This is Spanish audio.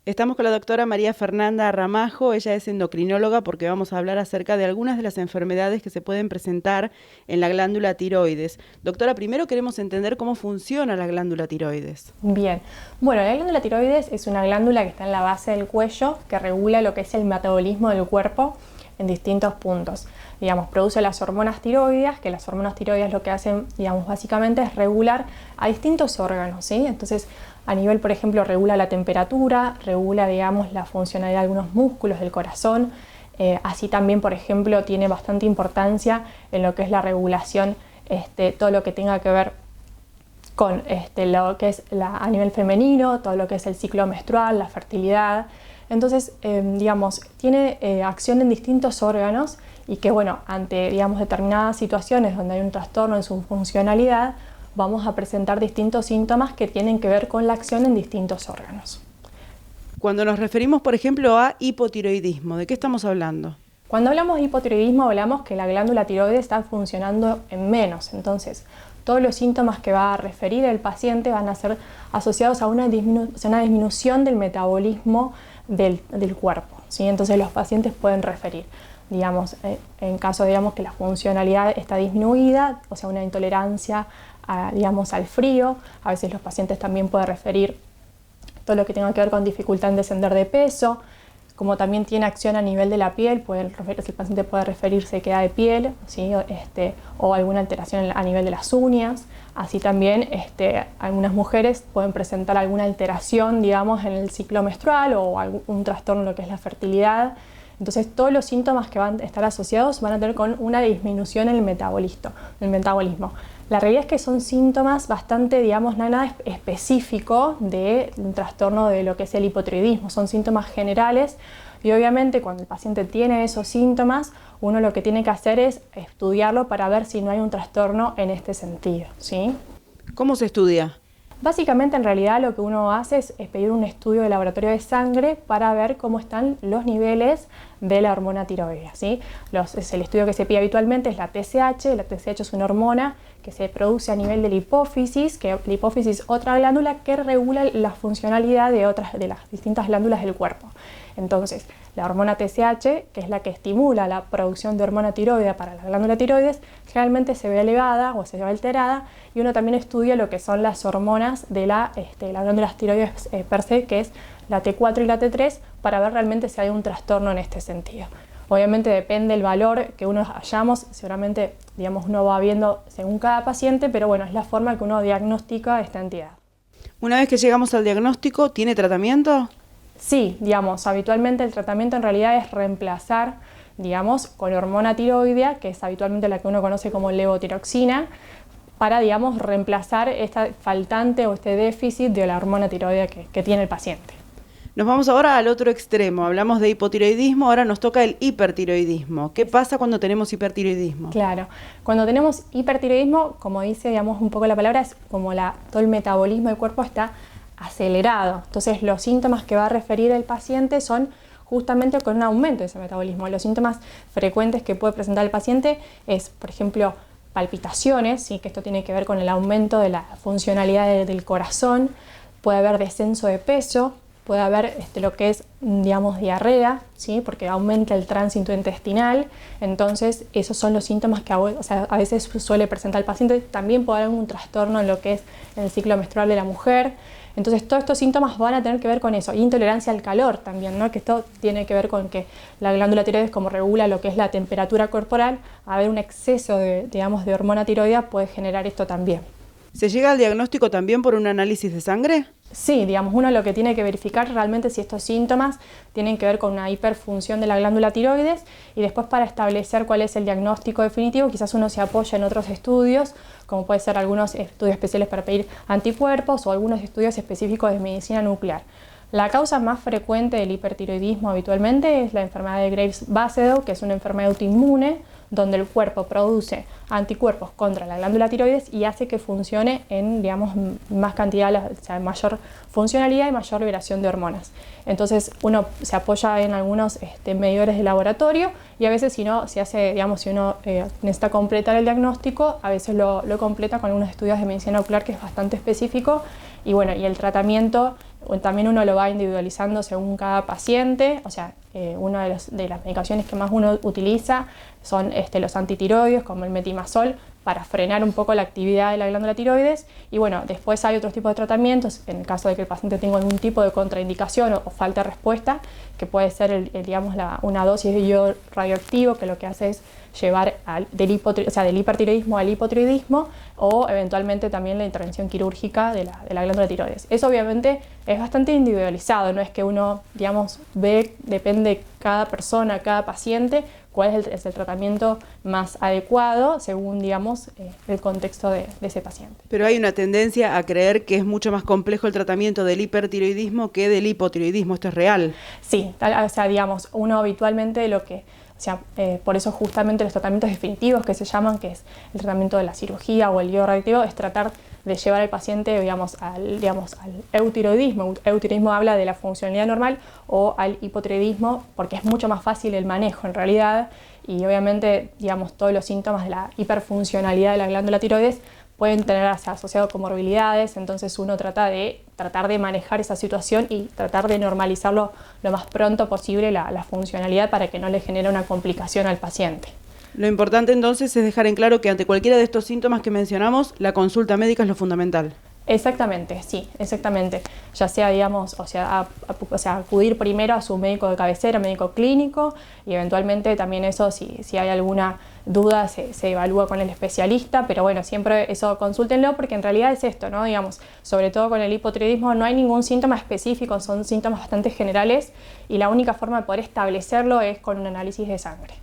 Estamos con la doctora María Fernanda Ramajo. Ella es endocrinóloga porque vamos a hablar acerca de algunas de las enfermedades que se pueden presentar en la glándula tiroides. Doctora, primero queremos entender cómo funciona la glándula tiroides. Bien, bueno, la glándula tiroides es una glándula que está en la base del cuello que regula lo que es el metabolismo del cuerpo en distintos puntos. Digamos, produce las hormonas tiroides, que las hormonas tiroides lo que hacen, digamos, básicamente es regular a distintos órganos, ¿sí? Entonces, a nivel, por ejemplo, regula la temperatura, regula, digamos, la funcionalidad de algunos músculos del corazón. Así también, por ejemplo, tiene bastante importancia en lo que es la regulación, todo lo que tenga que ver con lo que es a nivel femenino, todo lo que es el ciclo menstrual, la fertilidad. Entonces, digamos, tiene acción en distintos órganos y que, bueno, ante, digamos, determinadas situaciones donde hay un trastorno en su funcionalidad, vamos a presentar distintos síntomas que tienen que ver con la acción en distintos órganos. Cuando nos referimos, por ejemplo, a hipotiroidismo, ¿de qué estamos hablando? Cuando hablamos de hipotiroidismo, hablamos que la glándula tiroides está funcionando en menos. Entonces, todos los síntomas que va a referir el paciente van a ser asociados a una disminución del metabolismo del cuerpo, ¿sí? Entonces, los pacientes pueden referir, digamos, en caso, digamos, que la funcionalidad está disminuida, o sea, una intolerancia digamos, al frío. A veces los pacientes también pueden referir todo lo que tenga que ver con dificultad en descender de peso. Como también tiene acción a nivel de la piel, el paciente puede referir sequedad de piel, ¿sí? O alguna alteración a nivel de las uñas. Así también algunas mujeres pueden presentar alguna alteración, digamos, en el ciclo menstrual o algún trastorno en lo que es la fertilidad. Entonces, todos los síntomas que van a estar asociados van a tener con una disminución en el metabolismo. La realidad es que son síntomas bastante, digamos, nada específico de un trastorno de lo que es el hipotiroidismo. Son síntomas generales y obviamente cuando el paciente tiene esos síntomas, uno lo que tiene que hacer es estudiarlo para ver si no hay un trastorno en este sentido, ¿sí? ¿Cómo se estudia? Básicamente, en realidad, lo que uno hace es pedir un estudio de laboratorio de sangre para ver cómo están los niveles de la hormona tiroidea, ¿sí? El estudio que se pide habitualmente es la TSH. La TSH es una hormona que se produce a nivel de la hipófisis, que la hipófisis es otra glándula que regula la funcionalidad de las distintas glándulas del cuerpo. Entonces, la hormona TSH, que es la que estimula la producción de hormona tiroidea para la glándula tiroides, generalmente se ve elevada o se ve alterada, y uno también estudia lo que son las hormonas de las glándulas tiroides per se, que es la T4 y la T3, para ver realmente si hay un trastorno en este sentido. Obviamente depende del valor que uno hallamos, seguramente, digamos, uno va viendo según cada paciente, pero bueno, es la forma que uno diagnostica esta entidad. Una vez que llegamos al diagnóstico, ¿tiene tratamiento? Sí, digamos, habitualmente el tratamiento en realidad es reemplazar, digamos, con hormona tiroidea, que es habitualmente la que uno conoce como levotiroxina, para, digamos, reemplazar esta faltante o este déficit de la hormona tiroidea que tiene el paciente. Nos vamos ahora al otro extremo. Hablamos de hipotiroidismo, ahora nos toca el hipertiroidismo. ¿Qué pasa cuando tenemos hipertiroidismo? Claro, cuando tenemos hipertiroidismo, como dice, digamos, un poco la palabra, es como todo el metabolismo del cuerpo está acelerado. Entonces, los síntomas que va a referir el paciente son justamente con un aumento de ese metabolismo. Los síntomas frecuentes que puede presentar el paciente es, por ejemplo, palpitaciones, ¿sí? Que esto tiene que ver con el aumento de la funcionalidad del corazón. Puede haber descenso de peso, puede haber lo que es, digamos, diarrea, ¿sí? Porque aumenta el tránsito intestinal. Entonces, esos son los síntomas que a veces suele presentar el paciente. También puede haber un trastorno en lo que es el ciclo menstrual de la mujer. Entonces, todos estos síntomas van a tener que ver con eso. Intolerancia al calor también, ¿no? Que esto tiene que ver con que la glándula tiroides, como regula lo que es la temperatura corporal, haber un exceso de hormona tiroidea puede generar esto también. ¿Se llega al diagnóstico también por un análisis de sangre? Sí, digamos, uno lo que tiene que verificar realmente si estos síntomas tienen que ver con una hiperfunción de la glándula tiroides, y después, para establecer cuál es el diagnóstico definitivo, quizás uno se apoya en otros estudios, como puede ser algunos estudios especiales para pedir anticuerpos o algunos estudios específicos de medicina nuclear. La causa más frecuente del hipertiroidismo habitualmente es la enfermedad de Graves-Basedow, que es una enfermedad autoinmune donde el cuerpo produce anticuerpos contra la glándula tiroides y hace que funcione en, digamos, más cantidad, o sea, mayor funcionalidad y mayor liberación de hormonas. Entonces, uno se apoya en algunos medidores de laboratorio, y a veces, si uno necesita completar el diagnóstico, a veces lo completa con algunos estudios de medicina nuclear, que es bastante específico. Y bueno, y el tratamiento también uno lo va individualizando según cada paciente, o sea, una de las medicaciones que más uno utiliza son los antitiroides, como el metimazol, para frenar un poco la actividad de la glándula tiroides. Y bueno, después hay otros tipos de tratamientos, en el caso de que el paciente tenga algún tipo de contraindicación o falta de respuesta, que puede ser una dosis de yodo radioactivo, que lo que hace es llevar del hipertiroidismo al hipotiroidismo, o eventualmente también la intervención quirúrgica de la glándula tiroides. Eso obviamente es bastante individualizado, no es que uno, depende de cada persona, cada paciente, cuál es el tratamiento más adecuado según, el contexto de ese paciente. Pero hay una tendencia a creer que es mucho más complejo el tratamiento del hipertiroidismo que del hipotiroidismo. ¿Esto es real? Sí, uno habitualmente por eso justamente los tratamientos definitivos que se llaman, que es el tratamiento de la cirugía o el yodo radioactivo, es tratar de llevar al paciente, al eutiroidismo. Eutiroidismo habla de la funcionalidad normal, o al hipotiroidismo, porque es mucho más fácil el manejo en realidad, y obviamente, todos los síntomas de la hiperfuncionalidad de la glándula tiroides pueden tener asociado comorbilidades. Entonces uno tratar de manejar esa situación y tratar de normalizarlo lo más pronto posible la funcionalidad, para que no le genere una complicación al paciente. Lo importante entonces es dejar en claro que ante cualquiera de estos síntomas que mencionamos, la consulta médica es lo fundamental. Exactamente, sí, exactamente. Ya sea, acudir primero a su médico de cabecera, médico clínico, y eventualmente también eso, si hay alguna duda, se evalúa con el especialista, pero bueno, siempre eso consúltenlo, porque en realidad es esto, ¿no? Sobre todo con el hipotiroidismo no hay ningún síntoma específico, son síntomas bastante generales, y la única forma de poder establecerlo es con un análisis de sangre.